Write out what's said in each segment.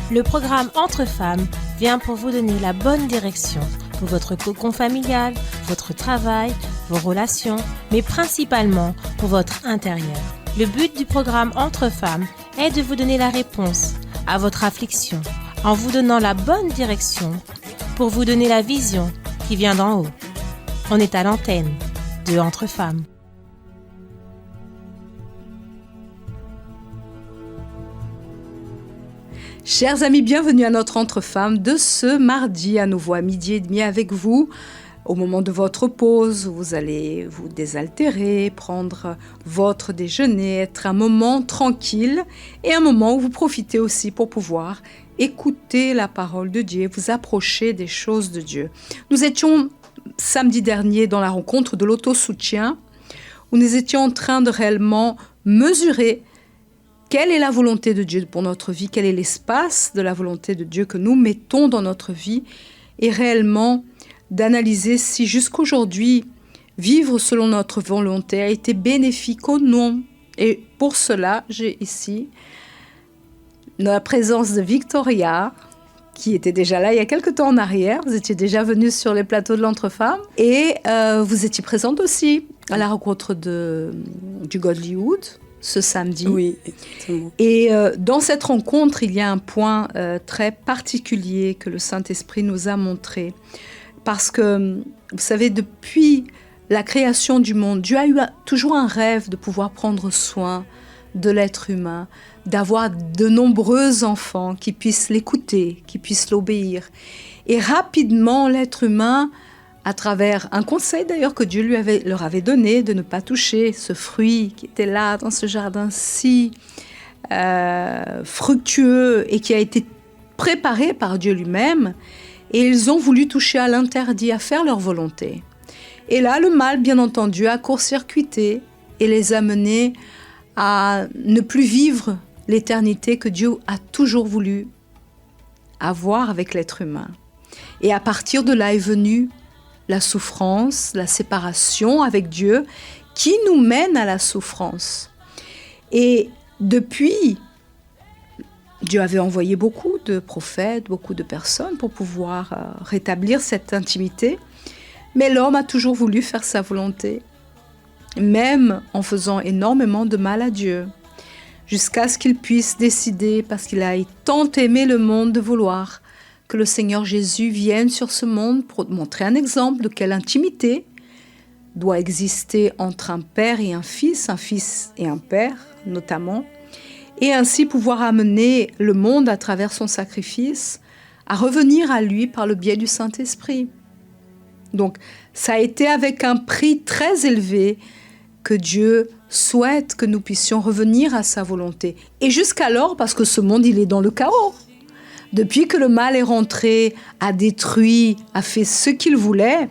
Le programme Entre Femmes vient pour vous donner la bonne direction pour votre cocon familial, votre travail, vos relations, mais principalement pour votre intérieur. Le but du programme Entre Femmes est de vous donner la réponse à votre affliction en vous donnant la bonne direction pour vous donner la vision qui vient d'en haut. On est à l'antenne de Entre Femmes. Chers amis, bienvenue à notre Entre Femmes de ce mardi, à nouveau à 12h30 avec vous. Au moment de votre pause, vous allez vous désaltérer, prendre votre déjeuner, être un moment tranquille et un moment où vous profitez aussi pour pouvoir écouter la parole de Dieu, vous approcher des choses de Dieu. Nous étions samedi dernier dans la rencontre de l'autosoutien où nous étions en train de réellement mesurer quelle est la volonté de Dieu pour notre vie, quel est l'espace de la volonté de Dieu que nous mettons dans notre vie et réellement d'analyser si jusqu'aujourd'hui, vivre selon notre volonté a été bénéfique ou non. Et pour cela, j'ai ici la présence de Victoria, qui était déjà là il y a quelques temps en arrière. Vous étiez déjà venue sur les plateaux de l'Entre-Femmes. Et vous étiez présente aussi à la rencontre du Godlywood ce samedi. Oui, exactement. Et dans cette rencontre, il y a un point très particulier que le Saint-Esprit nous a montré. Parce que, vous savez, depuis la création du monde, Dieu a eu toujours un rêve de pouvoir prendre soin de l'être humain, d'avoir de nombreux enfants qui puissent l'écouter, qui puissent l'obéir. Et rapidement, l'être humain, à travers un conseil d'ailleurs que Dieu leur avait donné, de ne pas toucher ce fruit qui était là dans ce jardin si fructueux et qui a été préparé par Dieu lui-même, et ils ont voulu toucher à l'interdit, à faire leur volonté. Et là, le mal, bien entendu, a court-circuité et les a menés à ne plus vivre l'éternité que Dieu a toujours voulu avoir avec l'être humain. Et à partir de là est venue la souffrance, la séparation avec Dieu qui nous mène à la souffrance. Et depuis, Dieu avait envoyé beaucoup de prophètes, beaucoup de personnes pour pouvoir rétablir cette intimité, mais l'homme a toujours voulu faire sa volonté, même en faisant énormément de mal à Dieu, jusqu'à ce qu'il puisse décider, parce qu'il a tant aimé le monde, de vouloir que le Seigneur Jésus vienne sur ce monde pour montrer un exemple de quelle intimité doit exister entre un père et un fils et un père notamment, et ainsi pouvoir amener le monde à travers son sacrifice à revenir à lui par le biais du Saint-Esprit. Donc, ça a été avec un prix très élevé que Dieu souhaite que nous puissions revenir à sa volonté. Et jusqu'alors, parce que ce monde, il est dans le chaos. Depuis que le mal est rentré, a détruit, a fait ce qu'il voulait,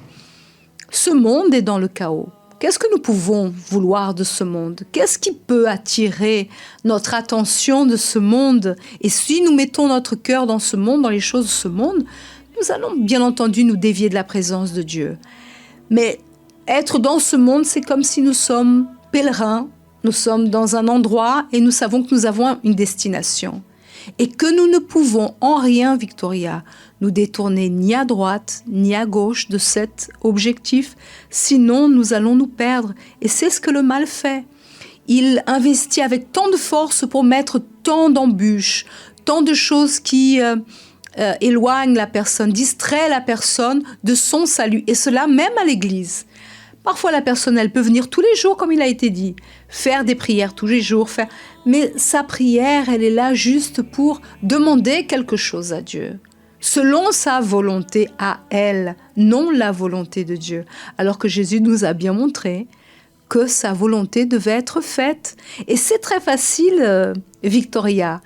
ce monde est dans le chaos. Qu'est-ce que nous pouvons vouloir de ce monde? Qu'est-ce qui peut attirer notre attention de ce monde? Et si nous mettons notre cœur dans ce monde, dans les choses de ce monde, nous allons bien entendu nous dévier de la présence de Dieu. Mais être dans ce monde, c'est comme si nous sommes pèlerins, nous sommes dans un endroit et nous savons que nous avons une destination. Et que nous ne pouvons en rien, Victoria, nous détourner ni à droite ni à gauche de cet objectif, sinon nous allons nous perdre. Et c'est ce que le mal fait. Il investit avec tant de force pour mettre tant d'embûches, tant de choses qui éloignent la personne, distraient la personne de son salut. Et cela même à l'église. Parfois, la personne, elle peut venir tous les jours, comme il a été dit, faire des prières tous les jours, mais sa prière, elle est là juste pour demander quelque chose à Dieu, selon sa volonté à elle, non la volonté de Dieu. Alors que Jésus nous a bien montré que sa volonté devait être faite. Et c'est très facile, Victoria,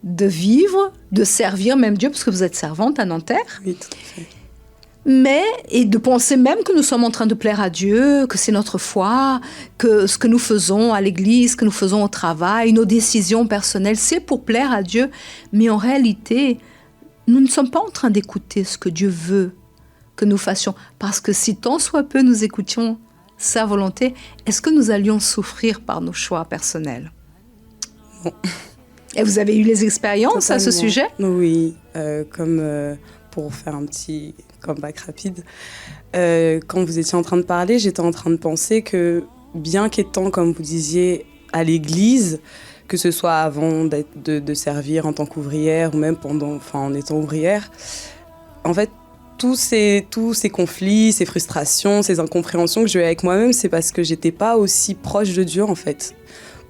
de vivre, de servir même Dieu, parce que vous êtes servante à Nanterre. Oui, tout à fait. Et de penser même que nous sommes en train de plaire à Dieu, que c'est notre foi, que ce que nous faisons à l'église, que nous faisons au travail, nos décisions personnelles, c'est pour plaire à Dieu. Mais en réalité, nous ne sommes pas en train d'écouter ce que Dieu veut que nous fassions. Parce que si tant soit peu nous écoutions sa volonté, est-ce que nous allions souffrir par nos choix personnels? Non. Et vous avez eu les expériences Totalement. à ce sujet? Oui, pour faire un petit comeback rapide, quand vous étiez en train de parler, j'étais en train de penser que bien qu'étant, comme vous disiez, à l'église, que ce soit avant de servir en tant qu'ouvrière ou même en étant ouvrière, en fait, tous ces conflits, ces frustrations, ces incompréhensions que j'ai eues avec moi-même, c'est parce que j'étais pas aussi proche de Dieu, en fait.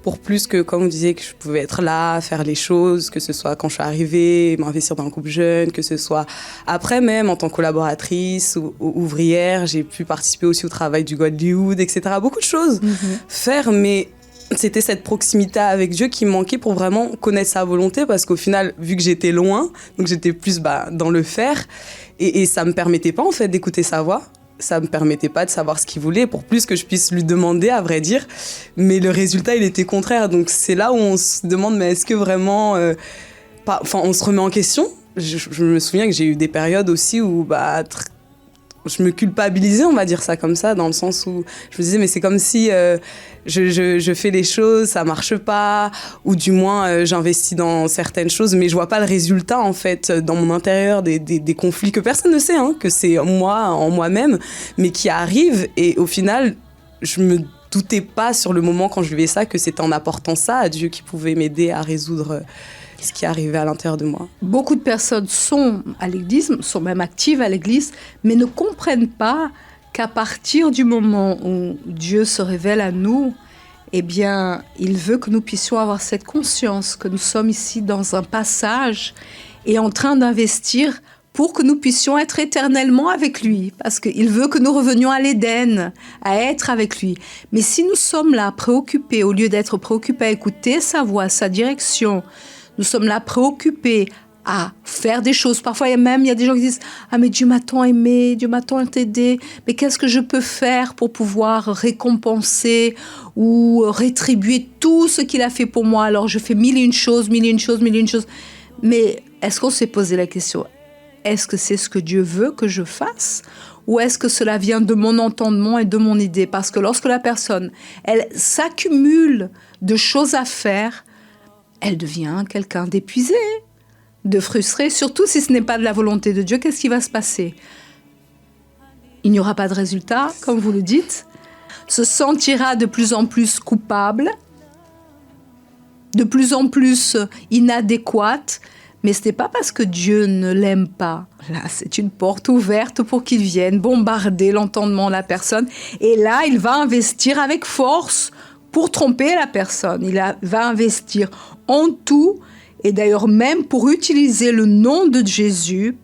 Pour plus que, comme vous disiez, que je pouvais être là, faire les choses, que ce soit quand je suis arrivée, m'investir dans un groupe jeune, que ce soit après même en tant que collaboratrice ou ouvrière, j'ai pu participer aussi au travail du Godlywood, etc. Beaucoup de choses faire, mais c'était cette proximité avec Dieu qui me manquait pour vraiment connaître sa volonté, parce qu'au final, vu que j'étais loin, donc j'étais plus dans le faire, et ça me permettait pas en fait d'écouter sa voix. Ça me permettait pas de savoir ce qu'il voulait, pour plus que je puisse lui demander, à vrai dire. Mais le résultat, il était contraire. Donc c'est là où on se demande, mais est-ce que vraiment... on se remet en question. Je me souviens que j'ai eu des périodes aussi où je me culpabilisais, on va dire ça comme ça, dans le sens où je me disais, mais c'est comme si je fais les choses, ça marche pas, ou du moins j'investis dans certaines choses, mais je vois pas le résultat en fait dans mon intérieur, des conflits que personne ne sait, que c'est moi, en moi-même, mais qui arrivent, et au final, je me doutais pas sur le moment quand je vivais ça que c'était en apportant ça à Dieu qui pouvait m'aider à résoudre ce qui arrivait à l'intérieur de moi. Beaucoup de personnes sont à l'église, sont même actives à l'église, mais ne comprennent pas qu'à partir du moment où Dieu se révèle à nous, eh bien, il veut que nous puissions avoir cette conscience que nous sommes ici dans un passage et en train d'investir pour que nous puissions être éternellement avec lui, parce qu'il veut que nous revenions à l'Éden, à être avec lui. Mais si nous sommes là préoccupés, au lieu d'être préoccupés à écouter sa voix, sa direction, nous sommes là préoccupés à faire des choses. Parfois, il y a des gens qui disent « Ah, mais Dieu m'a tant aimé, Dieu m'a tant aidé, mais qu'est-ce que je peux faire pour pouvoir récompenser ou rétribuer tout ce qu'il a fait pour moi? Alors, je fais mille et une choses. Mais est-ce qu'on s'est posé la question? Est-ce que c'est ce que Dieu veut que je fasse? Ou est-ce que cela vient de mon entendement et de mon idée? Parce que lorsque la personne, elle s'accumule de choses à faire, elle devient quelqu'un d'épuisé, de frustré, surtout si ce n'est pas de la volonté de Dieu. Qu'est-ce qui va se passer? Il n'y aura pas de résultat, comme vous le dites, se sentira de plus en plus coupable, de plus en plus inadéquate, mais ce n'est pas parce que Dieu ne l'aime pas. Là, c'est une porte ouverte pour qu'il vienne bombarder l'entendement de la personne, et là, il va investir avec force pour tromper la personne. Il va investir en tout, et d'ailleurs même pour utiliser le nom de Jésus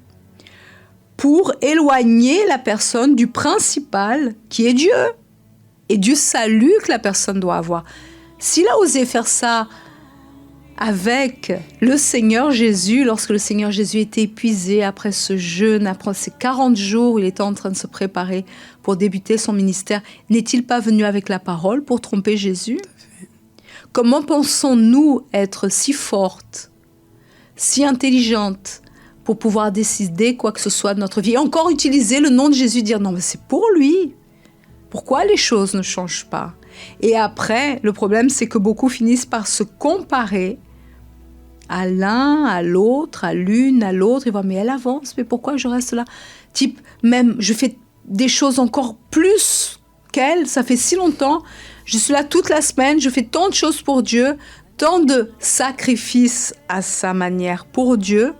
pour éloigner la personne du principal qui est Dieu et du salut que la personne doit avoir. S'il a osé faire ça avec le Seigneur Jésus, lorsque le Seigneur Jésus était épuisé après ce jeûne, après ces 40 jours où il était en train de se préparer pour débuter son ministère, n'est-il pas venu avec la parole pour tromper Jésus? Comment pensons-nous être si fortes, si intelligentes pour pouvoir décider quoi que ce soit de notre vie? Et encore utiliser le nom de Jésus, dire non, mais c'est pour lui. Pourquoi les choses ne changent pas? Et après, le problème, c'est que beaucoup finissent par se comparer à l'un, à l'autre, à l'une, à l'autre. Ils voient, mais elle avance, mais pourquoi je reste là? Type, même, je fais des choses encore plus qu'elle, ça fait si longtemps, je suis là toute la semaine, je fais tant de choses pour Dieu, tant de sacrifices à sa manière pour Dieu,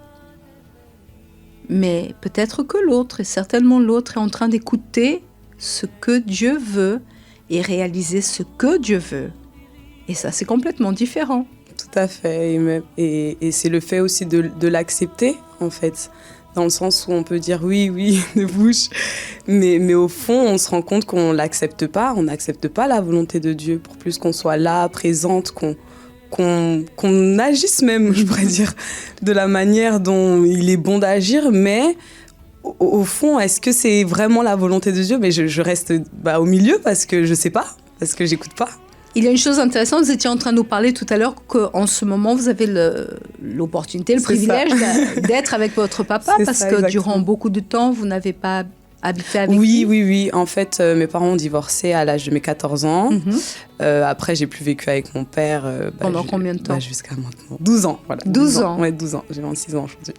mais peut-être que l'autre, et certainement l'autre, est en train d'écouter ce que Dieu veut et réaliser ce que Dieu veut. Et ça, c'est complètement différent. Tout à fait. Et c'est le fait aussi de l'accepter, en fait. Dans le sens où on peut dire oui, de bouche. Mais au fond, on se rend compte qu'on ne l'accepte pas. On n'accepte pas la volonté de Dieu. Pour plus qu'on soit là, présente, qu'on agisse même, je pourrais dire, de la manière dont il est bon d'agir. Mais au fond, est-ce que c'est vraiment la volonté de Dieu? Mais je reste au milieu parce que je ne sais pas, parce que je n'écoute pas. Il y a une chose intéressante, vous étiez en train de nous parler tout à l'heure qu'en ce moment, vous avez l'opportunité, le privilège d'être avec votre papa, parce que durant beaucoup de temps, vous n'avez pas habiter avec Oui, lui? oui. En fait, mes parents ont divorcé à l'âge de mes 14 ans. Après, j'ai plus vécu avec mon père. Pendant combien de temps? Jusqu'à maintenant. 12 ans, voilà. 12 ans. Ouais, 12 ans. J'ai 26 ans aujourd'hui.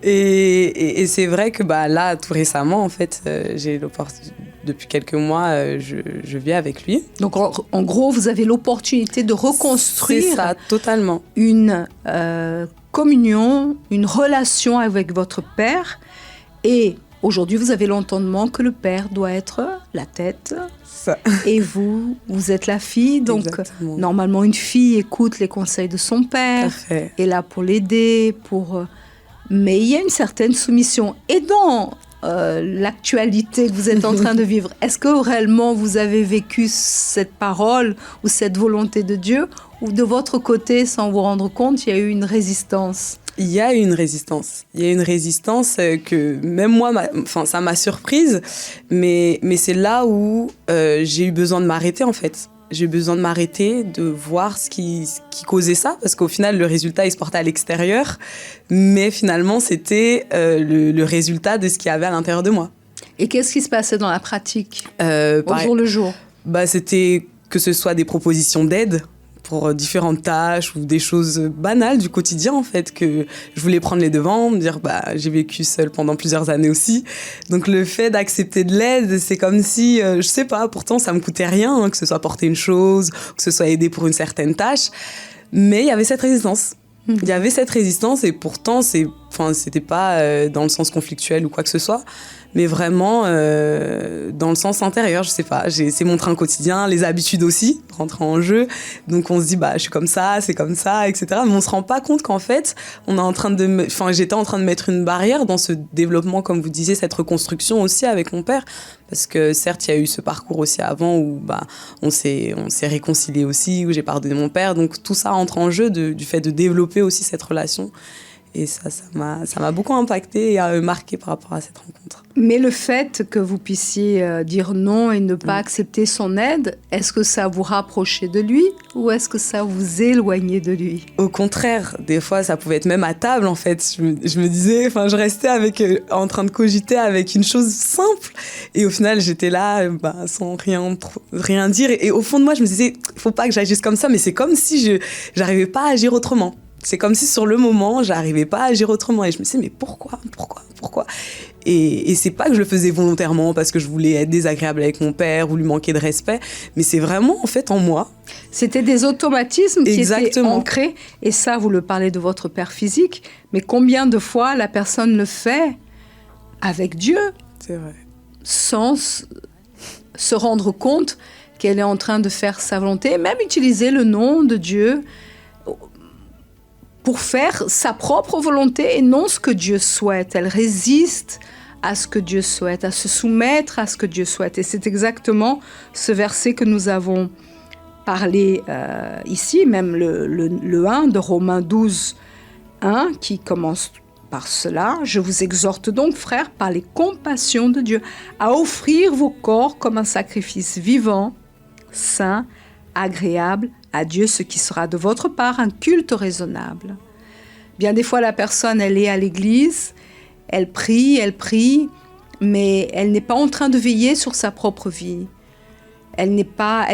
et c'est vrai que là, tout récemment, en fait, j'ai l'opportunité. Depuis quelques mois, je vis avec lui. Donc, en gros, vous avez l'opportunité de reconstruire c'est ça, totalement. une communion, une relation avec votre père. Et aujourd'hui, vous avez l'entendement que le père doit être la tête. Ça. Et vous êtes la fille. Donc, Exactement. Normalement, une fille écoute les conseils de son père. Est là pour l'aider, mais il y a une certaine soumission. Et dans l'actualité que vous êtes en train de vivre, est-ce que réellement vous avez vécu cette parole ou cette volonté de Dieu, ou de votre côté, sans vous rendre compte, il y a eu une résistance? Il y a une résistance. Il y a une résistance que même moi, ça m'a surprise, mais c'est là où j'ai eu besoin de m'arrêter en fait. J'ai eu besoin de m'arrêter, de voir ce qui causait ça, parce qu'au final, le résultat, il se portait à l'extérieur, mais finalement, c'était le résultat de ce qu'il y avait à l'intérieur de moi. Et qu'est-ce qui se passait dans la pratique, au jour le jour? C'était que ce soit des propositions d'aide pour différentes tâches ou des choses banales du quotidien en fait, que je voulais prendre les devants, me dire j'ai vécu seule pendant plusieurs années aussi, donc le fait d'accepter de l'aide, c'est comme si je sais pas, pourtant ça me coûtait rien, que ce soit porter une chose, que ce soit aider pour une certaine tâche, mais il y avait cette résistance. Il y avait cette résistance, et pourtant c'était pas dans le sens conflictuel ou quoi que ce soit, mais vraiment dans le sens intérieur, je sais pas, c'est mon train quotidien, les habitudes aussi rentrent en jeu, donc on se dit je suis comme ça, c'est comme ça, etc. Mais on se rend pas compte qu'en fait j'étais en train de mettre une barrière dans ce développement, comme vous disiez, cette reconstruction aussi avec mon père, parce que certes il y a eu ce parcours aussi avant où on s'est réconciliés aussi, où j'ai pardonné mon père, donc tout ça entre en jeu du fait de développer aussi cette relation. Et ça m'a beaucoup impacté et marqué par rapport à cette rencontre. Mais le fait que vous puissiez dire non et ne pas accepter son aide, est-ce que ça vous rapprochait de lui, ou est-ce que ça vous éloignait de lui? Au contraire, des fois, ça pouvait être même à table, en fait. Je me disais, je restais en train de cogiter avec une chose simple. Et au final, j'étais là, sans rien dire. Et au fond de moi, je me disais, il faut pas que j'agisse comme ça, mais c'est comme si j'arrivais pas à agir autrement. C'est comme si sur le moment, j'arrivais pas à agir autrement. Et je me disais, mais pourquoi? Et c'est pas que je le faisais volontairement parce que je voulais être désagréable avec mon père ou lui manquer de respect, mais c'est vraiment en fait en moi. C'était des automatismes qui étaient ancrés. Et ça, vous le parlez de votre père physique, mais combien de fois la personne le fait avec Dieu? C'est vrai. Sans se rendre compte qu'elle est en train de faire sa volonté, même utiliser le nom de Dieu pour faire sa propre volonté et non ce que Dieu souhaite. Elle résiste à ce que Dieu souhaite, à se soumettre à ce que Dieu souhaite. Et c'est exactement ce verset que nous avons parlé ici, même le 1 de Romains 12, 1, qui commence par cela. « Je vous exhorte donc, frères, par les compassions de Dieu, à offrir vos corps comme un sacrifice vivant, saint, agréable à Dieu, ce qui sera de votre part un culte raisonnable. » Bien des fois, la personne, elle est à l'église, elle prie, mais elle n'est pas en train de veiller sur sa propre vie. Elle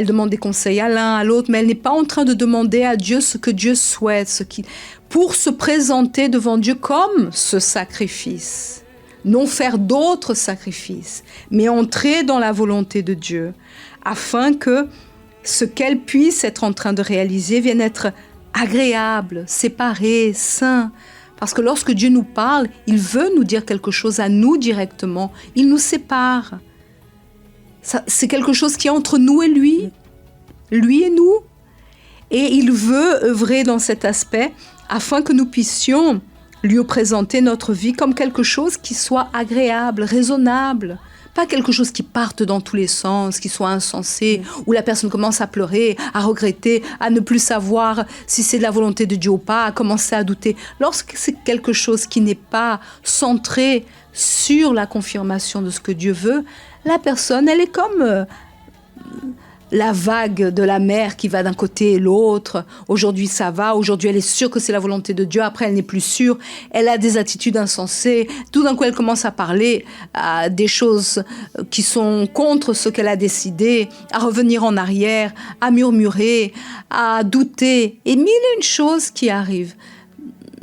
demande des conseils à l'un, à l'autre, mais elle n'est pas en train de demander à Dieu ce que Dieu souhaite, pour se présenter devant Dieu comme ce sacrifice. Non faire d'autres sacrifices, mais entrer dans la volonté de Dieu, afin que ce qu'elle puisse être en train de réaliser vienne être agréable, séparé, saint. Parce que lorsque Dieu nous parle, il veut nous dire quelque chose à nous directement. Il nous sépare. C'est quelque chose qui est entre nous et lui et nous. Et il veut œuvrer dans cet aspect afin que nous puissions lui présenter notre vie comme quelque chose qui soit agréable, raisonnable. Pas quelque chose qui parte dans tous les sens, qui soit insensé, où la personne commence à pleurer, à regretter, à ne plus savoir si c'est de la volonté de Dieu ou pas, à commencer à douter. Lorsque c'est quelque chose qui n'est pas centré sur la confirmation de ce que Dieu veut, la personne, elle est comme la vague de la mer qui va d'un côté et l'autre. Aujourd'hui, ça va. Aujourd'hui, elle est sûre que c'est la volonté de Dieu. Après, elle n'est plus sûre. Elle a des attitudes insensées. Tout d'un coup, elle commence à parler à des choses qui sont contre ce qu'elle a décidé, à revenir en arrière, à murmurer, à douter. Et mille et une choses qui arrivent.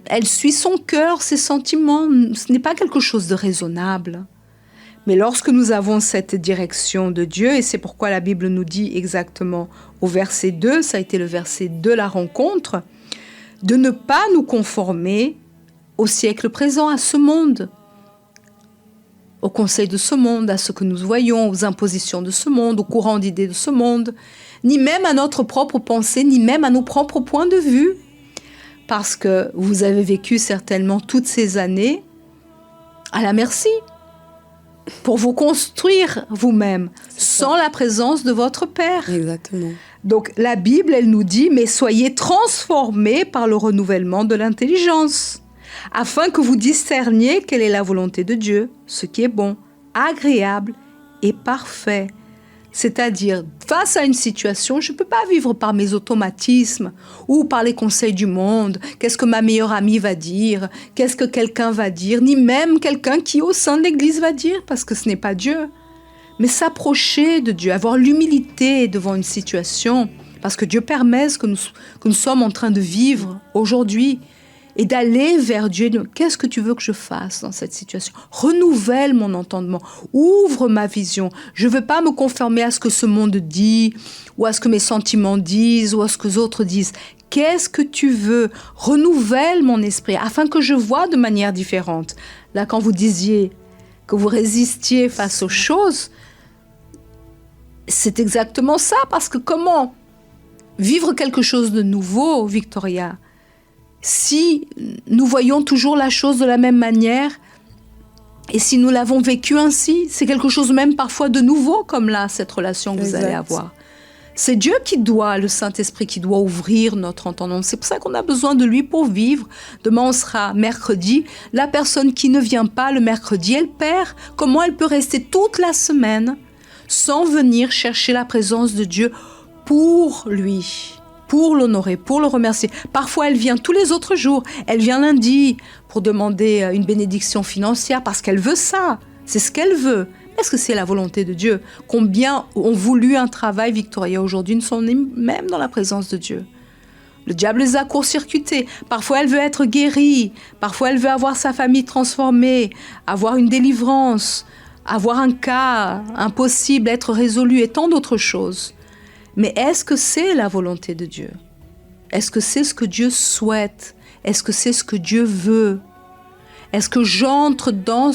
Elle suit son cœur, ses sentiments. Ce n'est pas quelque chose de raisonnable. Mais lorsque nous avons cette direction de Dieu, et c'est pourquoi la Bible nous dit exactement au verset 2, ça a été le verset de la rencontre, de ne pas nous conformer au siècle présent, à ce monde, au conseil de ce monde, à ce que nous voyons, aux impositions de ce monde, au courant d'idées de ce monde, ni même à notre propre pensée, ni même à nos propres points de vue. Parce que vous avez vécu certainement toutes ces années à la merci, pour vous construire vous-même, sans la présence de votre Père. Exactement. Donc la Bible, elle nous dit, mais soyez transformés par le renouvellement de l'intelligence, afin que vous discerniez quelle est la volonté de Dieu, ce qui est bon, agréable et parfait. C'est-à-dire, face à une situation, je ne peux pas vivre par mes automatismes ou par les conseils du monde. Qu'est-ce que ma meilleure amie va dire? Qu'est-ce que quelqu'un va dire? Ni même quelqu'un qui, au sein de l'Église, va dire, parce que ce n'est pas Dieu. Mais s'approcher de Dieu, avoir l'humilité devant une situation, parce que Dieu permet ce que nous sommes en train de vivre aujourd'hui, et d'aller vers Dieu. Qu'est-ce que tu veux que je fasse dans cette situation? Renouvelle mon entendement, ouvre ma vision. Je ne veux pas me conformer à ce que ce monde dit, ou à ce que mes sentiments disent, ou à ce que les autres disent. Qu'est-ce que tu veux? Renouvelle mon esprit, afin que je voie de manière différente. Là, quand vous disiez que vous résistiez face aux choses, c'est exactement ça, parce que comment vivre quelque chose de nouveau, Victoria, si nous voyons toujours la chose de la même manière, et si nous l'avons vécu ainsi, c'est quelque chose même parfois de nouveau, comme là, cette relation que vous allez avoir. C'est Dieu qui doit, le Saint-Esprit qui doit ouvrir notre entendement. C'est pour ça qu'on a besoin de lui pour vivre. Demain, on sera mercredi. La personne qui ne vient pas le mercredi, elle perd. Comment elle peut rester toute la semaine sans venir chercher la présence de Dieu pour lui ? Pour l'honorer, pour le remercier. Parfois, elle vient tous les autres jours. Elle vient lundi pour demander une bénédiction financière parce qu'elle veut ça. C'est ce qu'elle veut. Est-ce que c'est la volonté de Dieu? Combien ont voulu un travail, Victoria, aujourd'hui ne sont même dans la présence de Dieu? Le diable les a court-circuités. Parfois, elle veut être guérie. Parfois, elle veut avoir sa famille transformée, avoir une délivrance, avoir un cas impossible, être résolu et tant d'autres choses. Mais est-ce que c'est la volonté de Dieu? Est-ce que c'est ce que Dieu souhaite? Est-ce que c'est ce que Dieu veut? Est-ce que j'entre dans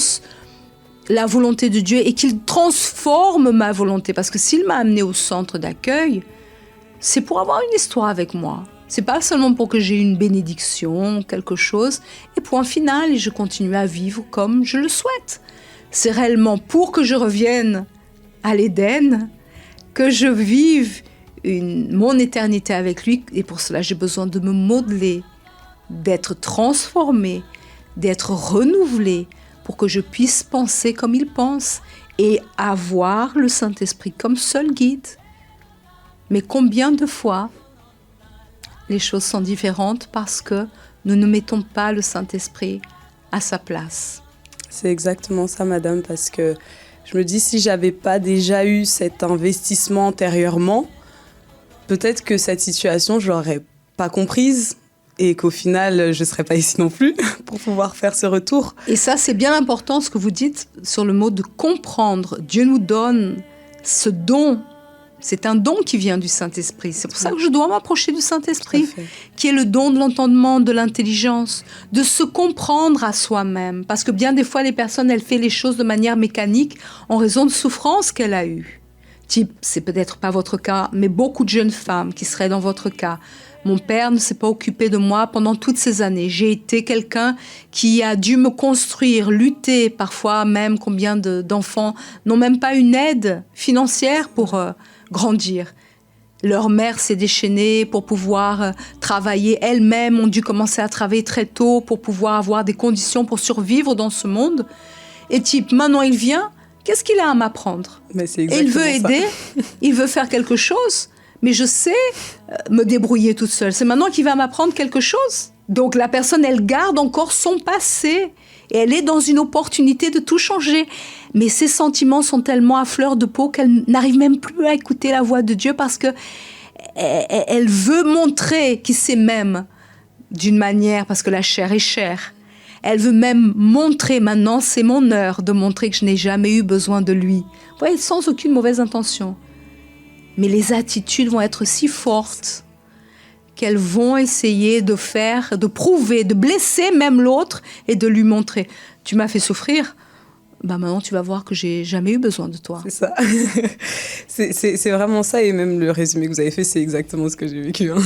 la volonté de Dieu et qu'il transforme ma volonté? Parce que s'il m'a amené au centre d'accueil, c'est pour avoir une histoire avec moi. C'est pas seulement pour que j'ai une bénédiction, quelque chose, et point final, et je continue à vivre comme je le souhaite. C'est réellement pour que je revienne à l'Éden, que je vive mon éternité avec lui. Et pour cela, j'ai besoin de me modeler, d'être transformée, d'être renouvelée pour que je puisse penser comme il pense et avoir le Saint-Esprit comme seul guide. Mais combien de fois les choses sont différentes parce que nous ne mettons pas le Saint-Esprit à sa place? C'est exactement ça, madame, parce que je me dis, si j'avais pas déjà eu cet investissement antérieurement, peut-être que cette situation, je l'aurais pas comprise et qu'au final, je serais pas ici non plus pour pouvoir faire ce retour. Et ça, c'est bien important ce que vous dites sur le mot de comprendre. Dieu nous donne ce don. C'est un don qui vient du Saint-Esprit. C'est pour ça que je dois m'approcher du Saint-Esprit, qui est le don de l'entendement, de l'intelligence, de se comprendre à soi-même. Parce que bien des fois, les personnes, elles font les choses de manière mécanique en raison de souffrances qu'elle a eues. Type, c'est peut-être pas votre cas, mais beaucoup de jeunes femmes qui seraient dans votre cas. Mon père ne s'est pas occupé de moi pendant toutes ces années. J'ai été quelqu'un qui a dû me construire, lutter. Parfois même, combien d'enfants n'ont même pas une aide financière pour grandir. Leur mère s'est déchaînée pour pouvoir travailler. Elles-mêmes ont dû commencer à travailler très tôt pour pouvoir avoir des conditions pour survivre dans ce monde. Et type, maintenant il vient, Qu'est-ce qu'il a à m'apprendre? Mais c'est Et il veut aider, il veut faire quelque chose, mais je sais me débrouiller toute seule. C'est maintenant qu'il va m'apprendre quelque chose. Donc la personne, elle garde encore son passé et elle est dans une opportunité de tout changer. Mais ses sentiments sont tellement à fleur de peau qu'elle n'arrive même plus à écouter la voix de Dieu parce que elle veut montrer qu'il s'aime d'une manière, parce que la chair est chair. Elle veut même montrer, maintenant c'est mon heure de montrer que je n'ai jamais eu besoin de lui. Vous voyez, sans aucune mauvaise intention. Mais les attitudes vont être si fortes qu'elles vont essayer de faire, de prouver, de blesser même l'autre et de lui montrer. Tu m'as fait souffrir, bah maintenant tu vas voir que j'ai jamais eu besoin de toi. C'est ça. c'est vraiment ça, et même le résumé que vous avez fait, c'est exactement ce que j'ai vécu. Hein.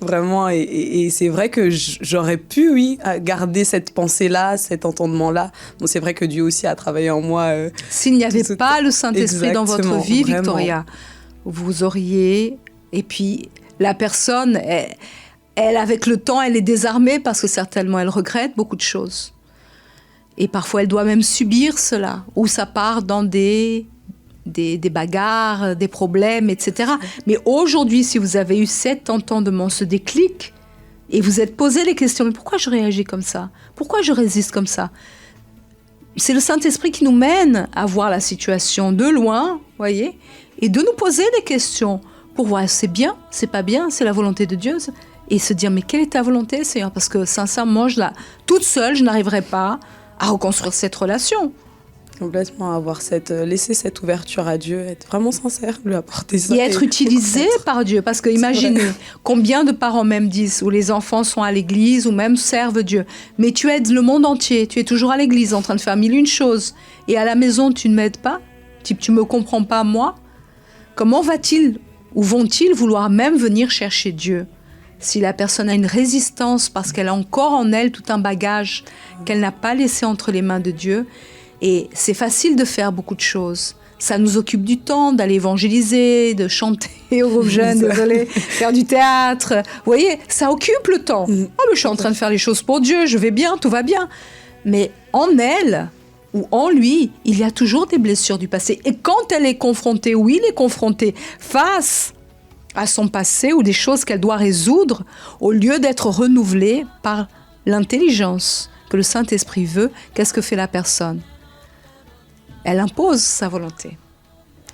Vraiment, et c'est vrai que j'aurais pu, oui, garder cette pensée-là, cet entendement-là. Bon, c'est vrai que Dieu aussi a travaillé en moi. S'il n'y avait pas le Saint-Esprit dans votre vie, vraiment. Victoria, vous auriez... Et puis, la personne, elle, avec le temps, elle est désarmée parce que certainement, elle regrette beaucoup de choses. Et parfois, elle doit même subir cela, ou ça part dans des bagarres, des problèmes, etc. Mais aujourd'hui, si vous avez eu cet entendement, ce déclic, et vous êtes posé les questions, mais pourquoi je réagis comme ça? Pourquoi je résiste comme ça? C'est le Saint-Esprit qui nous mène à voir la situation de loin, voyez, et de nous poser des questions pour voir c'est bien, c'est pas bien, c'est la volonté de Dieu, et se dire mais quelle est ta volonté, Seigneur? Parce que sincèrement, toute seule, je n'arriverai pas à reconstruire cette relation. Complètement, laisser cette ouverture à Dieu, être vraiment sincère, lui apporter ça. Et être utilisé par Dieu. Parce que imaginez combien de parents même disent, où les enfants sont à l'église ou même servent Dieu. Mais tu aides le monde entier, tu es toujours à l'église en train de faire 1001 choses. Et à la maison, tu ne m'aides pas? Tu ne me comprends pas, moi? Comment va-t-il ou vont-ils vouloir même venir chercher Dieu? Si la personne a une résistance parce qu'elle a encore en elle tout un bagage qu'elle n'a pas laissé entre les mains de Dieu. Et c'est facile de faire beaucoup de choses. Ça nous occupe du temps d'aller évangéliser, de chanter aux jeunes, désolé, faire du théâtre. Vous voyez, ça occupe le temps. Oh, mais je suis en train de faire les choses pour Dieu, je vais bien, tout va bien. Mais en elle ou en lui, il y a toujours des blessures du passé. Et quand elle est confrontée, ou il est confronté face à son passé ou des choses qu'elle doit résoudre, au lieu d'être renouvelée par l'intelligence que le Saint-Esprit veut, qu'est-ce que fait la personne? Elle impose sa volonté.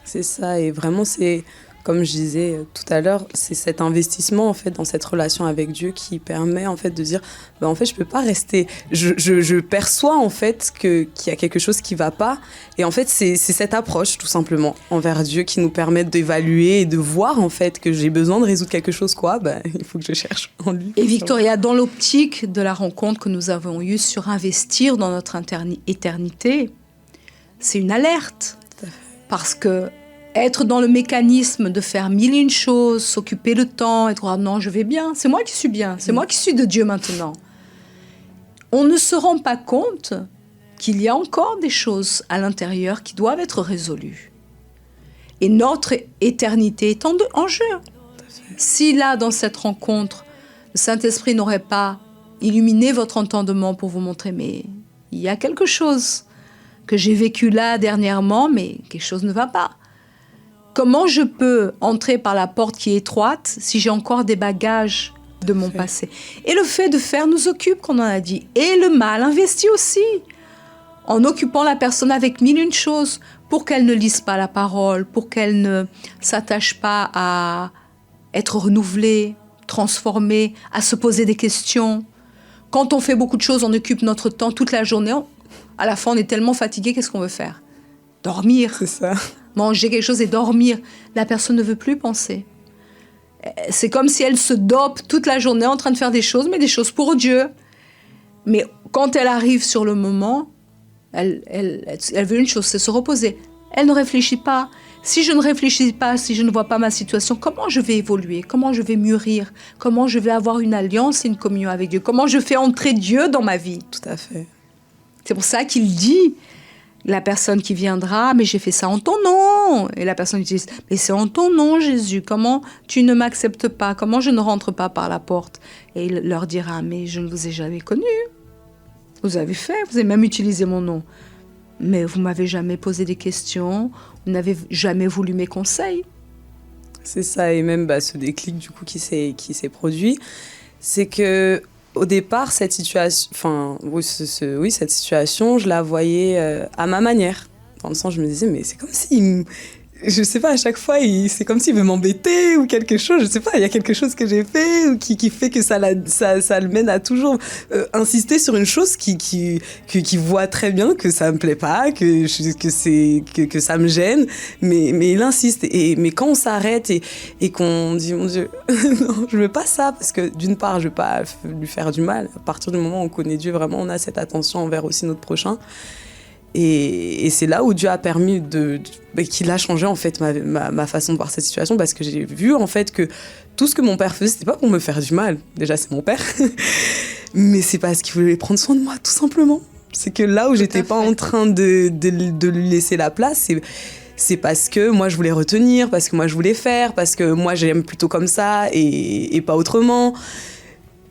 C'est ça, et vraiment, c'est, comme je disais tout à l'heure, c'est cet investissement, en fait, dans cette relation avec Dieu qui permet, en fait, de dire, en fait, je peux pas rester... Je perçois, en fait, qu'il y a quelque chose qui va pas, et en fait, c'est cette approche, tout simplement, envers Dieu qui nous permet d'évaluer et de voir, en fait, que j'ai besoin de résoudre quelque chose, il faut que je cherche en lui. Et Victoria, dans l'optique de la rencontre que nous avons eue sur investir dans notre éternité, c'est une alerte, parce que être dans le mécanisme de faire 1001 choses, s'occuper le temps, et dire non, je vais bien, c'est moi qui suis bien, c'est moi qui suis de Dieu maintenant. On ne se rend pas compte qu'il y a encore des choses à l'intérieur qui doivent être résolues. Et notre éternité est en jeu. Si là, dans cette rencontre, le Saint-Esprit n'aurait pas illuminé votre entendement pour vous montrer, mais il y a quelque chose que j'ai vécu là dernièrement, mais quelque chose ne va pas. Comment je peux entrer par la porte qui est étroite si j'ai encore des bagages de mon passé? Et le fait de faire nous occupe, qu'on en a dit. Et le mal investit aussi, en occupant la personne avec 1001 choses pour qu'elle ne lise pas la parole, pour qu'elle ne s'attache pas à être renouvelée, transformée, à se poser des questions. Quand on fait beaucoup de choses, on occupe notre temps toute la journée. À la fin, on est tellement fatigué, qu'est-ce qu'on veut faire? Dormir. C'est ça. Manger quelque chose et dormir. La personne ne veut plus penser. C'est comme si elle se dope toute la journée en train de faire des choses, mais des choses pour Dieu. Mais quand elle arrive sur le moment, elle veut une chose, c'est se reposer. Elle ne réfléchit pas. Si je ne réfléchis pas, si je ne vois pas ma situation, comment je vais évoluer? Comment je vais mûrir? Comment je vais avoir une alliance et une communion avec Dieu? Comment je fais entrer Dieu dans ma vie? Tout à fait. C'est pour ça qu'il dit, la personne qui viendra, mais j'ai fait ça en ton nom. Et la personne dit, mais c'est en ton nom, Jésus. Comment tu ne m'acceptes pas? Comment je ne rentre pas par la porte? Et il leur dira, mais je ne vous ai jamais connu. Vous avez fait, vous avez même utilisé mon nom. mais vous m'avez jamais posé des questions, vous n'avez jamais voulu mes conseils. C'est ça, et même ce déclic du coup qui s'est produit, c'est que au départ cette situation, cette situation, je la voyais à ma manière. Dans le sens, je me disais mais c'est comme si je sais pas, à chaque fois, c'est comme s'il veut m'embêter ou quelque chose. Je sais pas, il y a quelque chose que j'ai fait ou qui fait que ça le mène à toujours insister sur une chose qui voit très bien que ça me plaît pas, que ça me gêne. Mais il insiste. Mais quand on s'arrête et qu'on dit, mon Dieu, non, je veux pas ça, parce que d'une part, je veux pas lui faire du mal. À partir du moment où on connaît Dieu, vraiment, on a cette attention envers aussi notre prochain. Et c'est là où Dieu a permis qu'il a changé en fait ma façon de voir cette situation, parce que j'ai vu en fait que tout ce que mon père faisait, c'était pas pour me faire du mal. Déjà, c'est mon père, mais c'est parce qu'il voulait prendre soin de moi, tout simplement. C'est que là où j'étais pas en train de lui laisser la place, c'est parce que moi je voulais retenir, parce que moi je voulais faire, parce que moi j'aime plutôt comme ça et pas autrement.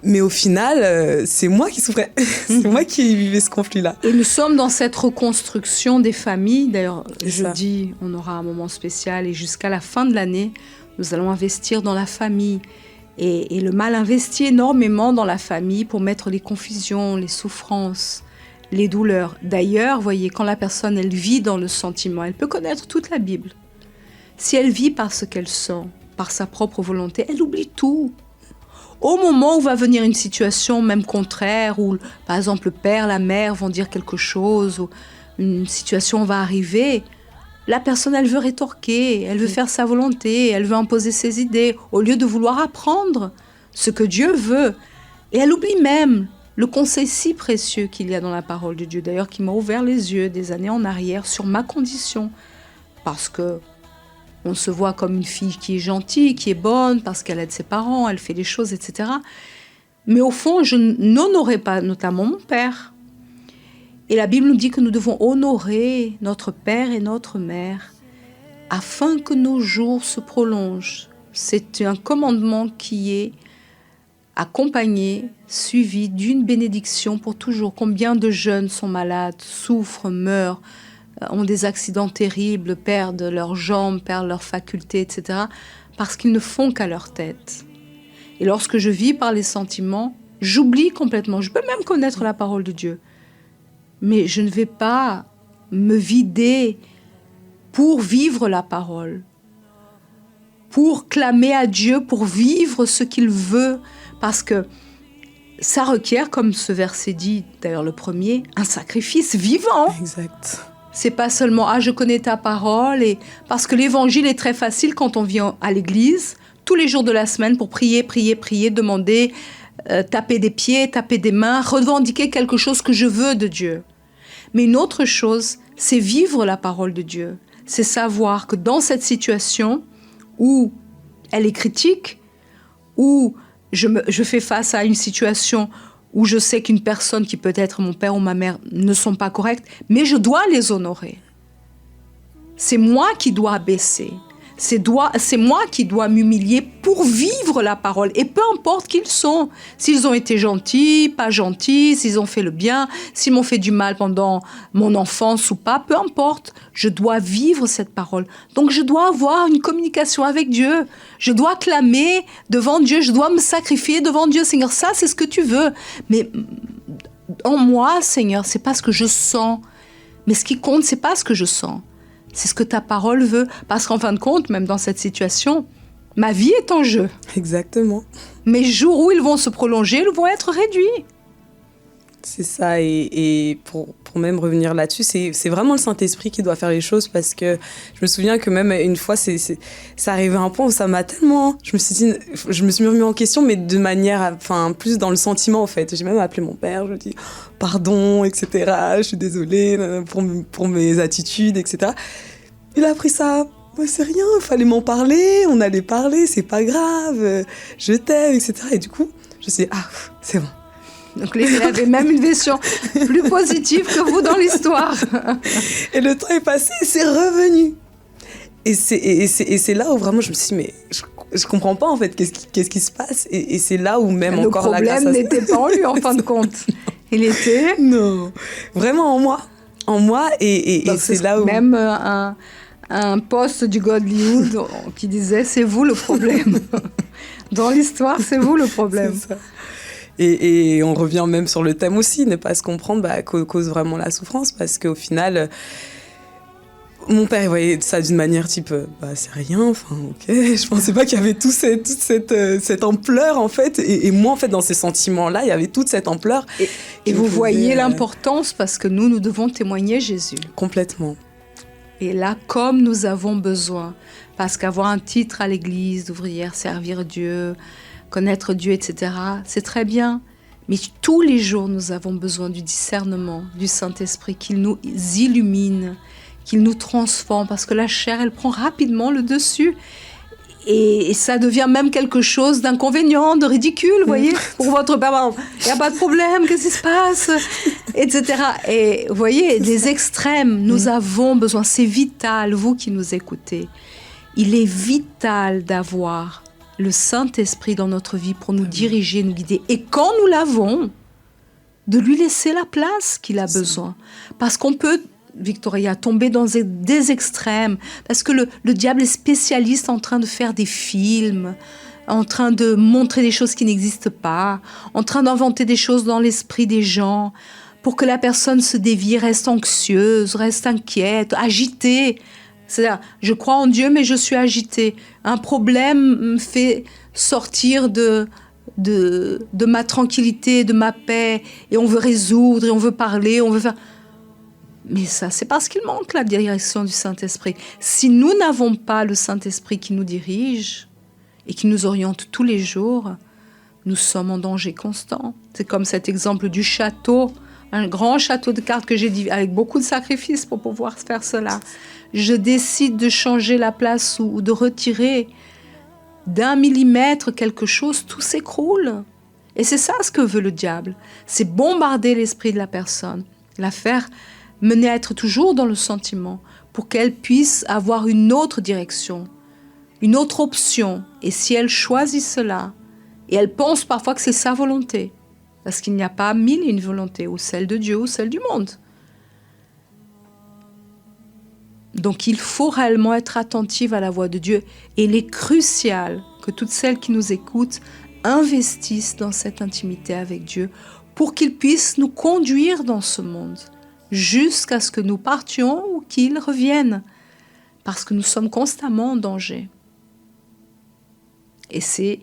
Mais au final, c'est moi qui souffrais. C'est moi qui vivais ce conflit-là. Et nous sommes dans cette reconstruction des familles. D'ailleurs, jeudi, on aura un moment spécial et jusqu'à la fin de l'année, nous allons investir dans la famille. Et le mal investit énormément dans la famille pour mettre les confusions, les souffrances, les douleurs. D'ailleurs, voyez, quand la personne, elle vit dans le sentiment, elle peut connaître toute la Bible. Si elle vit par ce qu'elle sent, par sa propre volonté, elle oublie tout. Au moment où va venir une situation même contraire, où par exemple le père, la mère vont dire quelque chose, ou une situation va arriver, la personne, elle veut rétorquer, elle veut faire sa volonté, elle veut imposer ses idées, au lieu de vouloir apprendre ce que Dieu veut. Et elle oublie même le conseil si précieux qu'il y a dans la parole de Dieu, d'ailleurs qui m'a ouvert les yeux des années en arrière sur ma condition, parce que on se voit comme une fille qui est gentille, qui est bonne, parce qu'elle aide ses parents, elle fait des choses, etc. Mais au fond, je n'honorais pas notamment mon père. Et la Bible nous dit que nous devons honorer notre père et notre mère afin que nos jours se prolongent. C'est un commandement qui est accompagné, suivi d'une bénédiction pour toujours. Combien de jeunes sont malades, souffrent, meurent, ont des accidents terribles, perdent leurs jambes, perdent leurs facultés, etc., parce qu'ils ne font qu'à leur tête. Et lorsque je vis par les sentiments, j'oublie complètement. Je peux même connaître la parole de Dieu, mais je ne vais pas me vider pour vivre la parole, pour clamer à Dieu, pour vivre ce qu'il veut, parce que ça requiert, comme ce verset dit, d'ailleurs le premier, un sacrifice vivant. Exact. C'est pas seulement « je connais ta parole », parce que l'évangile est très facile quand on vient à l'église, tous les jours de la semaine, pour prier, demander, taper des pieds, taper des mains, revendiquer quelque chose que je veux de Dieu. Mais une autre chose, c'est vivre la parole de Dieu. C'est savoir que dans cette situation où elle est critique, où je fais face à une situation où je sais qu'une personne qui peut être mon père ou ma mère ne sont pas correctes, mais je dois les honorer. C'est moi qui dois baisser. C'est moi qui dois m'humilier pour vivre la parole. Et peu importe qui ils sont, s'ils ont été gentils, pas gentils, s'ils ont fait le bien, s'ils m'ont fait du mal pendant mon enfance ou pas, peu importe, je dois vivre cette parole. Donc je dois avoir une communication avec Dieu. Je dois clamer devant Dieu, je dois me sacrifier devant Dieu. Seigneur, ça c'est ce que tu veux. Mais en moi, Seigneur, c'est pas ce que je sens. Mais ce qui compte, c'est pas ce que je sens. C'est ce que ta parole veut. Parce qu'en fin de compte, même dans cette situation, ma vie est en jeu. Exactement. Mes jours où ils vont se prolonger, ils vont être réduits. C'est ça. Et pour même revenir là-dessus, c'est vraiment le Saint-Esprit qui doit faire les choses, parce que je me souviens que même une fois, ça arrivait à un point où ça m'a tellement... Je me suis remis en question, mais de manière... Enfin, plus dans le sentiment, en fait. J'ai même appelé mon père, je lui ai dit « Pardon, etc. Je suis désolée pour mes attitudes, etc. » Il a pris ça... C'est rien, il fallait m'en parler, on allait parler, c'est pas grave, je t'aime, etc. Et du coup, je me suis dit « Ah, c'est bon. » Donc il avait même une version plus positive que vous dans l'histoire. Et le temps est passé et c'est revenu. Et c'est là où vraiment je me suis dit, mais je comprends pas en fait, qu'est-ce qui se passe. Et c'est là où même le encore la grâce... Le problème n'était pas en lui en fin de compte. Il était... Non, vraiment en moi. en moi, et c'est là où... Même un poste du Godlywood qui disait « c'est vous le problème ». Dans l'histoire, c'est vous le problème. C'est ça. Et on revient même sur le thème aussi, ne pas se comprendre cause vraiment la souffrance, parce qu'au final, mon père il voyait ça d'une manière type c'est rien, enfin ok, je pensais pas qu'il y avait toute cette ampleur en fait, et moi en fait dans ces sentiments-là, il y avait toute cette ampleur. Et vous voyez l'importance, parce que nous devons témoigner Jésus. Complètement. Et là, comme nous avons besoin, parce qu'avoir un titre à l'église, d'ouvrière, servir Dieu, connaître Dieu, etc., c'est très bien. Mais tous les jours, nous avons besoin du discernement du Saint-Esprit, qu'il nous illumine, qu'il nous transforme, parce que la chair, elle prend rapidement le dessus. Et ça devient même quelque chose d'inconvénient, de ridicule, vous voyez, pour votre père. Il n'y a pas de problème, qu'est-ce qui se passe, etc. Et vous voyez, des extrêmes, nous avons besoin, c'est vital, vous qui nous écoutez. Il est vital d'avoir le Saint-Esprit dans notre vie pour nous diriger, nous guider. Et quand nous l'avons, de lui laisser la place qu'il a besoin. Parce qu'on peut, Victoria, tomber dans des extrêmes. Parce que le diable est spécialiste en train de faire des films, en train de montrer des choses qui n'existent pas, en train d'inventer des choses dans l'esprit des gens, pour que la personne se dévie, reste anxieuse, reste inquiète, agitée. C'est-à-dire, je crois en Dieu, mais je suis agitée. Un problème me fait sortir de ma tranquillité, de ma paix, et on veut résoudre, et on veut parler, on veut faire... Mais ça, c'est parce qu'il manque la direction du Saint-Esprit. Si nous n'avons pas le Saint-Esprit qui nous dirige et qui nous oriente tous les jours, nous sommes en danger constant. C'est comme cet exemple du château, un grand château de cartes que j'ai dit avec beaucoup de sacrifices pour pouvoir faire cela. Je décide de changer la place ou de retirer d'1 millimètre quelque chose, tout s'écroule. Et c'est ça ce que veut le diable. C'est bombarder l'esprit de la personne, la faire mener à être toujours dans le sentiment pour qu'elle puisse avoir une autre direction, une autre option. Et si elle choisit cela, et elle pense parfois que c'est sa volonté, parce qu'il n'y a pas 1001 volontés, ou celle de Dieu ou celle du monde. Donc il faut réellement être attentive à la voix de Dieu. Et il est crucial que toutes celles qui nous écoutent investissent dans cette intimité avec Dieu pour qu'il puisse nous conduire dans ce monde jusqu'à ce que nous partions ou qu'il revienne, parce que nous sommes constamment en danger. Et c'est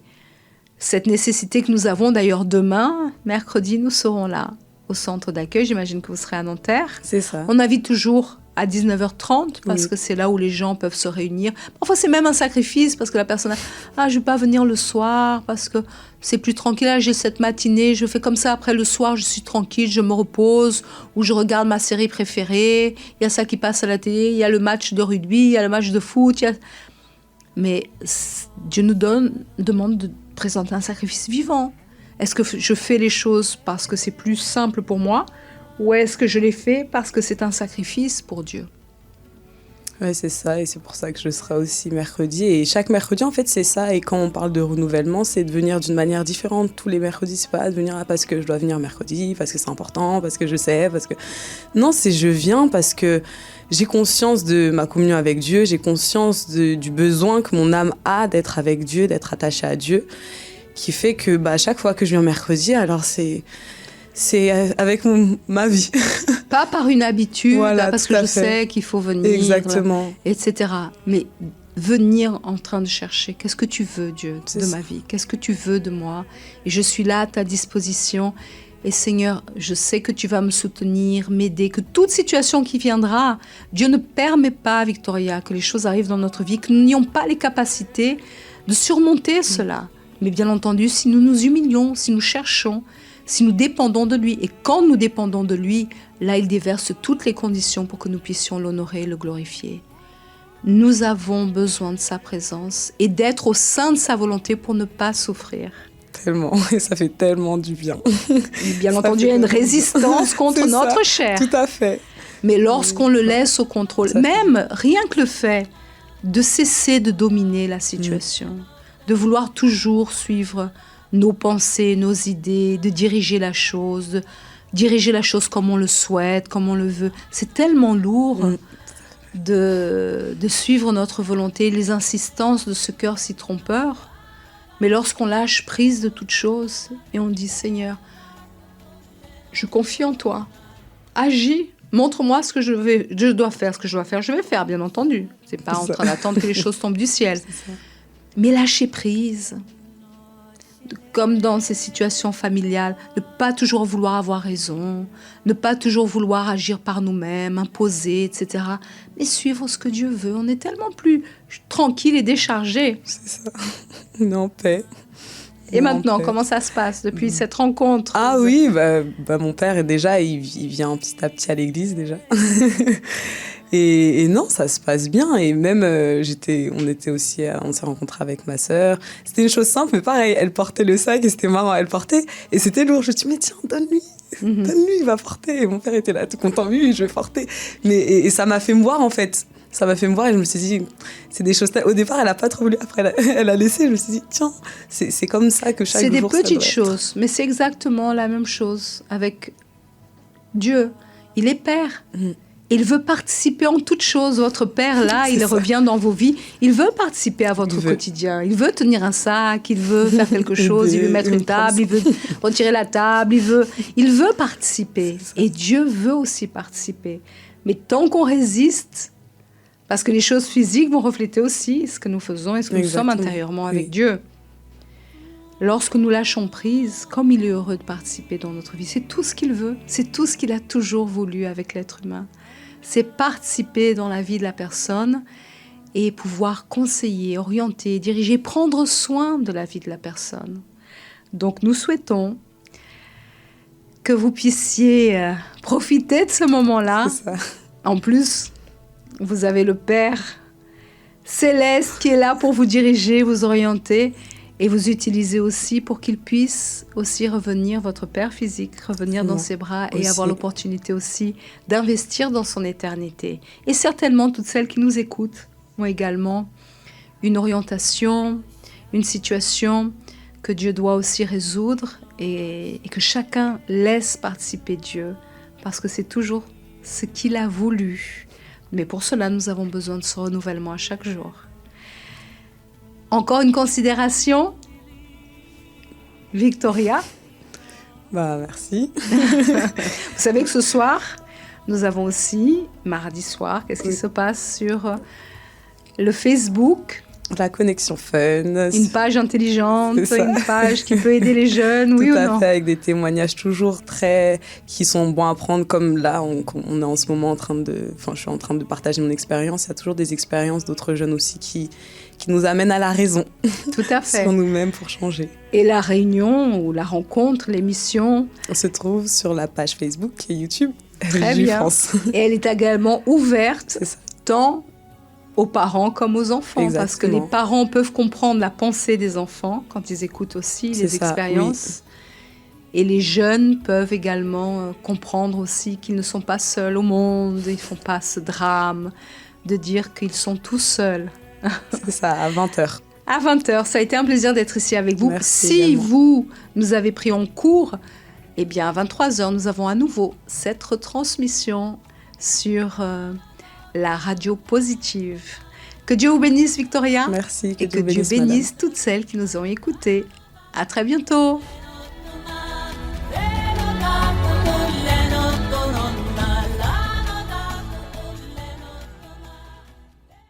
cette nécessité que nous avons. D'ailleurs, demain, mercredi, nous serons là, au centre d'accueil. J'imagine que vous serez à Nanterre. C'est ça. On invite toujours à 19h30, parce que c'est là où les gens peuvent se réunir. Parfois, c'est même un sacrifice, parce que la personne a « Ah, je ne vais pas venir le soir, parce que c'est plus tranquille. Là, j'ai cette matinée, je fais comme ça. Après, le soir, je suis tranquille, je me repose, ou je regarde ma série préférée. Il y a ça qui passe à la télé, il y a le match de rugby, il y a le match de foot. Mais Dieu nous demande de présenter un sacrifice vivant. Est-ce que je fais les choses parce que c'est plus simple pour moi, ou est-ce que je les fais parce que c'est un sacrifice pour Dieu? Oui, c'est ça, et c'est pour ça que je serai aussi mercredi. Et chaque mercredi, en fait, c'est ça. Et quand on parle de renouvellement, c'est de venir d'une manière différente. Tous les mercredis, c'est pas de venir parce que je dois venir mercredi, parce que c'est important, parce que je sais, parce que... Non, c'est je viens parce que j'ai conscience de ma communion avec Dieu, j'ai conscience du besoin que mon âme a d'être avec Dieu, d'être attachée à Dieu, qui fait que chaque fois que je viens mercredi, alors c'est avec ma vie. Pas par une habitude, voilà, parce que je sais qu'il faut venir, exactement, etc. Mais venir en train de chercher, qu'est-ce que tu veux, Dieu, de ma vie? Qu'est-ce que tu veux de moi? Et je suis là à ta disposition. Et Seigneur, je sais que tu vas me soutenir, m'aider, que toute situation qui viendra, Dieu ne permet pas, Victoria, que les choses arrivent dans notre vie, que nous n'ayons pas les capacités de surmonter cela. Mais bien entendu, si nous nous humilions, si nous cherchons, si nous dépendons de lui, et quand nous dépendons de lui, là, il déverse toutes les conditions pour que nous puissions l'honorer et le glorifier. Nous avons besoin de sa présence et d'être au sein de sa volonté pour ne pas souffrir. Tellement, et ça fait tellement du bien. Et bien entendu, il y a une résistance contre notre chair. Tout à fait. Mais lorsqu'on le laisse au contrôle, même rien que le fait de cesser de dominer la situation, de vouloir toujours suivre nos pensées, nos idées, de diriger la chose, diriger la chose comme on le souhaite, comme on le veut. C'est tellement lourd de suivre notre volonté, les insistances de ce cœur si trompeur. Mais lorsqu'on lâche prise de toute chose et on dit « Seigneur, je confie en toi, agis, montre-moi ce que je dois faire, je vais faire, bien entendu. C'est pas en train d'attendre que les choses tombent du ciel. Mais lâcher prise, comme dans ces situations familiales, ne pas toujours vouloir avoir raison, ne pas toujours vouloir agir par nous-mêmes, imposer, etc. Mais suivre ce que Dieu veut. On est tellement plus tranquille et déchargé. C'est ça. On est en paix. Et maintenant, comment ça se passe depuis cette rencontre? Ah oui, mon père est déjà, il vient petit à petit à l'église déjà. Et non, ça se passe bien. Et même, on s'est rencontrés avec ma sœur. C'était une chose simple, mais pareil, elle portait le sac et c'était marrant, elle portait. Et c'était lourd. Je me suis dit, mais tiens, donne-lui, il va porter. Et mon père était là, tout content, oui, je vais porter. Et ça m'a fait me voir, en fait. Ça m'a fait me voir et je me suis dit, c'est des choses... Au départ, elle n'a pas trop voulu. Après, elle a laissé. Je me suis dit, tiens, c'est comme ça que chaque jour... C'est des petites choses, mais c'est exactement la même chose avec Dieu. Il est Père. Il veut participer en toutes choses. Votre Père, là, il revient dans vos vies. Il veut participer à votre quotidien. Il veut tenir un sac, il veut faire quelque chose, il veut mettre une table, il veut retirer la table, il veut participer. Et Dieu veut aussi participer. Mais tant qu'on résiste... Parce que les choses physiques vont refléter aussi ce que nous faisons et ce que nous sommes intérieurement avec Dieu. Lorsque nous lâchons prise, comme il est heureux de participer dans notre vie, c'est tout ce qu'il veut, c'est tout ce qu'il a toujours voulu avec l'être humain. C'est participer dans la vie de la personne et pouvoir conseiller, orienter, diriger, prendre soin de la vie de la personne. Donc nous souhaitons que vous puissiez profiter de ce moment-là. C'est ça. En plus... Vous avez le Père céleste qui est là pour vous diriger, vous orienter et vous utiliser aussi pour qu'il puisse aussi revenir, votre Père physique, revenir dans ses bras et avoir l'opportunité aussi d'investir dans son éternité. Et certainement, toutes celles qui nous écoutent ont également une orientation, une situation que Dieu doit aussi résoudre et que chacun laisse participer Dieu parce que c'est toujours ce qu'il a voulu. Mais pour cela, nous avons besoin de ce renouvellement à chaque jour. Encore une considération, Victoria. Merci. Vous savez que ce soir, nous avons aussi, mardi soir, qu'est-ce qui se passe sur le Facebook ? La connexion fun. Une page intelligente, une page qui peut aider les jeunes, oui ou non ? Tout à fait, avec des témoignages toujours qui sont bons à prendre, comme là, on est en ce moment je suis en train de partager mon expérience. Il y a toujours des expériences d'autres jeunes aussi qui nous amènent à la raison. Tout à fait. Sur nous-mêmes pour changer. Et la réunion ou la rencontre, l'émission... On se trouve sur la page Facebook et YouTube. Très bien. France. Et elle est également ouverte tant aux parents comme aux enfants. Exactement. Parce que les parents peuvent comprendre la pensée des enfants quand ils écoutent aussi les expériences. Oui. Et les jeunes peuvent également comprendre aussi qu'ils ne sont pas seuls au monde, ils ne font pas ce drame de dire qu'ils sont tous seuls. C'est ça, à 20h. À 20h, ça a été un plaisir d'être ici avec vous. Merci si également. Vous nous avez pris en cours, eh bien à 23h, nous avons à nouveau cette retransmission sur la radio positive. Que Dieu vous bénisse, Victoria. Merci. Et que Dieu bénisse toutes celles qui nous ont écoutés. À très bientôt.